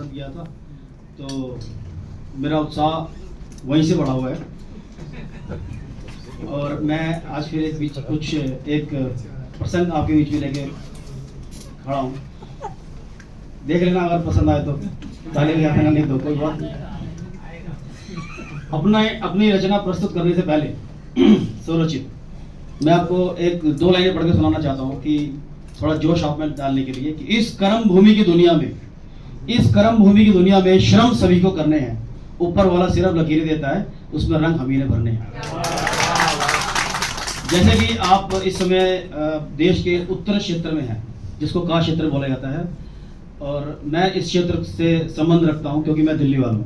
भारत गया था, तो मेरा उत्साह वहीं से बढ़ा हुआ है। और मैं आज फिर एक प्रसंग आपके बीच में लेके खड़ा हूँ। देख लेना, अगर पसंद आए तो ताली बजा देना, नहीं तो कोई बात नहीं। अपनी रचना प्रस्तुत करने से पहले स्वरचित मैं आपको एक दो लाइनें पढ़ के सुनाना चाहता हूँ कि थोड़ा जोश आप में डालने के लिए कि इस कर्म भूमि की दुनिया में श्रम सभी को करने हैं, ऊपर वाला सिर्फ लकीरें देता है, उसमें रंग हमी ने भरने हैं। जैसे कि आप इस समय देश के उत्तर क्षेत्र में हैं, जिसको का क्षेत्र बोला जाता है, और मैं इस क्षेत्र से संबंध रखता हूं क्योंकि मैं दिल्ली वाला हूं।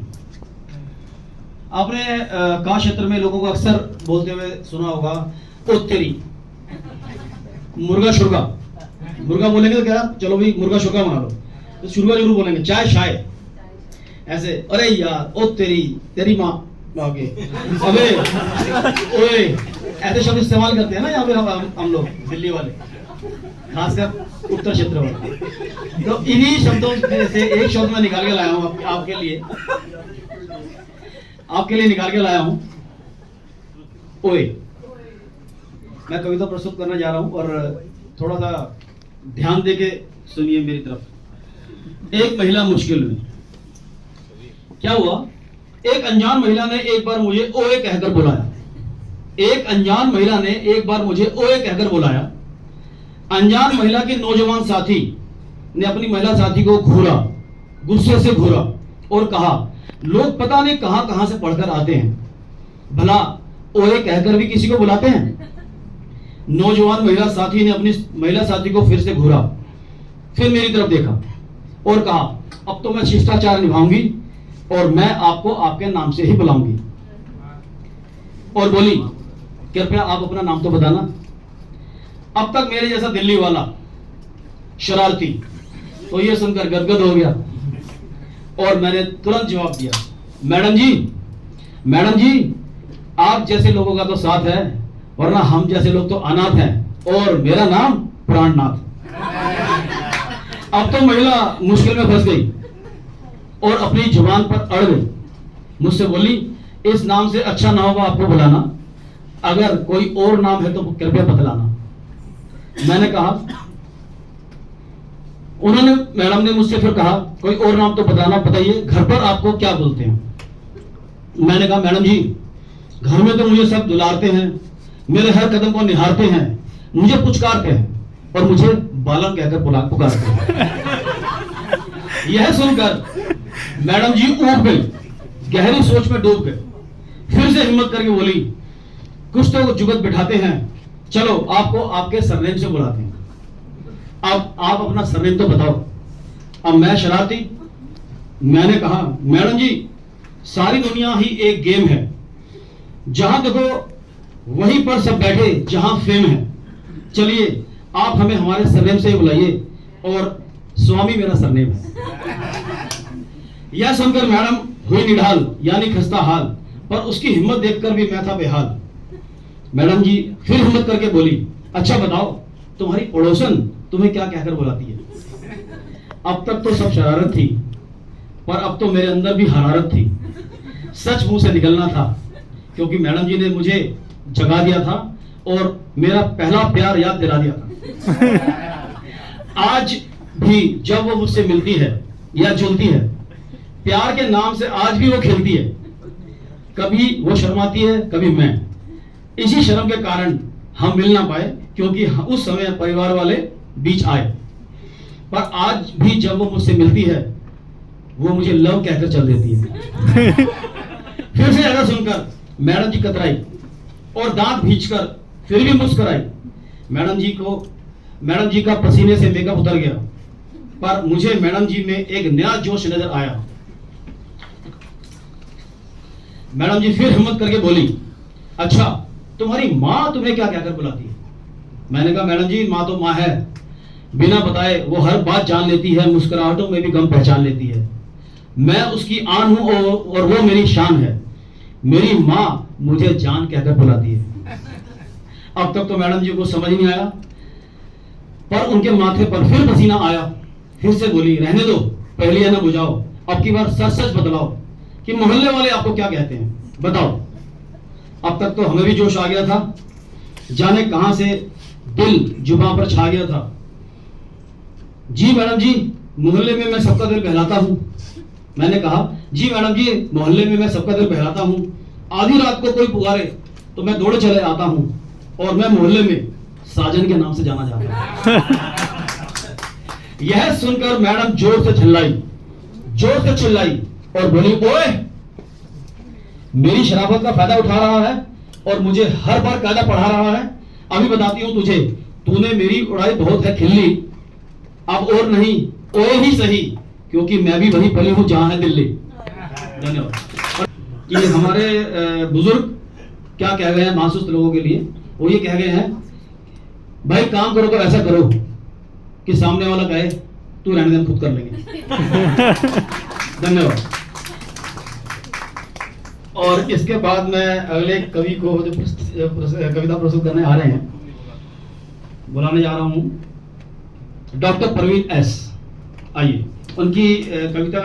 आपने का क्षेत्र में लोगों को अक्सर बोलते हुए सुना होगा, ओ तेरी मुर्गा शुर्गा। मुर्गा बोलेंगे तो क्या, चलो भाई मुर्गा शुर्गा बना लो, तो शुर्गा जरूर बोलेंगे। चाय शाय ऐसे, अरे यार ओ तेरी माँ आगे, अबे ओए, ऐसे शब्द इस्तेमाल करते हैं ना यहाँ पे हम लोग दिल्ली वाले, खासकर उत्तर क्षेत्र वाले। तो इन्हीं शब्दों से एक शब्द मैं निकाल के लाया हूँ आपके लिए निकाल के लाया हूँ, ओए। मैं कविता प्रस्तुत करने जा रहा हूँ और थोड़ा सा ध्यान देके सुनिए मेरी तरफ। एक महिला मुश्किल में। क्या हुआ, एक अनजान महिला ने एक बार मुझे ओए कहकर बुलाया। अनजान महिला के नौजवान साथी ने अपनी महिला साथी को गुस्से से घूरा और कहा, लोग पता नहीं कहां कहां से पढ़कर आते हैं, भला ओए कहकर भी किसी को बुलाते हैं। नौजवान महिला साथी ने अपनी महिला साथी को फिर से घूरा, फिर मेरी तरफ देखा और कहा, अब तो मैं शिष्टाचार निभाऊंगी और मैं आपको आपके नाम से ही बुलाऊंगी। और बोली, कृपया आप अपना नाम तो बताना। अब तक मेरे जैसा दिल्ली वाला शरारती तो ये सुनकर गदगद हो गया और मैंने तुरंत जवाब दिया, मैडम जी, आप जैसे लोगों का तो साथ है, वरना हम जैसे लोग तो अनाथ हैं, और मेरा नाम प्राणनाथ। अब तो महिला मुश्किल में फंस गई और अपनी जुबान पर अड़ गई। मुझसे बोली, इस नाम से अच्छा ना होगा आपको बुलाना, अगर कोई और नाम है तो कृपया बतलाना। मैंने कहा, मैडम ने मुझसे फिर कहा, कोई और नाम तो बताइए, घर पर आपको क्या बोलते हैं। मैंने कहा, मैडम जी, घर में तो मुझे सब दुलारते हैं, मेरे हर कदम को निहारते हैं, मुझे पुचकारते हैं और मुझे बालन कहकर पुकारते हैं। यह सुनकर मैडम जी ऊब गई, गहरी सोच में डूब गए। फिर से हिम्मत करके बोली, कुछ तो जुगत बिठाते हैं, चलो आपको आपके सरनेम से बुलाते हैं, अब आप अपना सरनेम तो बताओ। अब मैं शरारती, मैंने कहा, मैडम जी, सारी दुनिया ही एक गेम है, जहां देखो वहीं पर सब बैठे जहां फेम है, चलिए आप हमें हमारे सरनेम से ही बुलाइए, और स्वामी मेरा सरनेम है। यह सुनकर मैडम हुई निढाल, यानी खस्ता हाल, पर उसकी हिम्मत देखकर भी मैं था बेहाल। मैडम जी फिर हिम्मत करके बोली, अच्छा बताओ, तुम्हारी पड़ोसन तुम्हें क्या कहकर बुलाती है। अब तक तो सब शरारत थी, पर अब तो मेरे अंदर भी हरारत थी। सच मुंह से निकलना था, क्योंकि मैडम जी ने मुझे जगा दिया था और मेरा पहला प्यार याद दिला दिया था। आज भी जब वो मुझसे मिलती है या जुलती है, प्यार के नाम से आज भी वो खेलती है। कभी वो शर्माती है, कभी मैं। इसी शर्म के कारण हम मिल ना पाए, क्योंकि उस समय परिवार वाले बीच आए। पर आज भी जब वो मुझसे मिलती है, वो मुझे लव कहकर चल देती है। फिर से ज्यादा सुनकर मैडम जी कतराई और दांत भींचकर फिर भी मुस्कुराई। मैडम जी का पसीने से मेकअप उतर गया, पर मुझे मैडम जी में एक नया जोश नजर आया। मैडम जी फिर हिम्मत करके बोली, अच्छा तुम्हारी माँ तुम्हें क्या कहकर बुलाती है। मैंने कहा, मैडम जी, माँ तो माँ है, बिना बताए वो हर बात जान लेती है, मुस्कुराहटों में भी गम पहचान लेती है। मैं उसकी आन हूं और वो मेरी शान है। मेरी माँ मुझे जान कहकर बुलाती है। अब तक तो मैडम जी को समझ नहीं आया, पर उनके माथे पर फिर पसीना आया। फिर से बोली, रहने दो, पहले है ना बुझाओ, अब की बार सच सच बतलाओ कि मोहल्ले वाले आपको क्या कहते हैं, बताओ। अब तक तो हमें भी जोश आ गया था, जाने कहां से दिल जुबान पर छा गया था। जी मैडम जी, मोहल्ले में मैं सबका दिल बहलाता हूं। मैंने कहा जी मैडम जी, मोहल्ले में मैं सबका दिल बहलाता हूं। आधी रात को कोई पुकारे तो मैं दौड़े चले आता हूं, और मैं मोहल्ले में साजन के नाम से जाना जाता हूं। यह सुनकर मैडम जोर से चिल्लाई और बोली, ओए, मेरी शराफत का फायदा उठा रहा है और मुझे हर बार कायदा पढ़ा रहा है। अभी बताती हूं तुझे, तूने मेरी उड़ाई बहुत है खिल्ली, अब और नहीं, ओए ही सही, क्योंकि मैं भी वही पली हूं जहां है दिल्ली। धन्यवाद। कि हमारे बुजुर्ग क्या कह गए हैं मासूस लोगों के लिए, वो ये कह गए हैं, भाई काम करो तो ऐसा करो कि सामने वाला कहे तू रहने दे, हम खुद कर लेंगे। धन्यवाद। और इसके बाद मैं अगले कवि को जो कविता प्रस्तुत करने आ रहे हैं, बुलाने जा रहा हूं डॉक्टर परवीन एस। आइए, उनकी कविता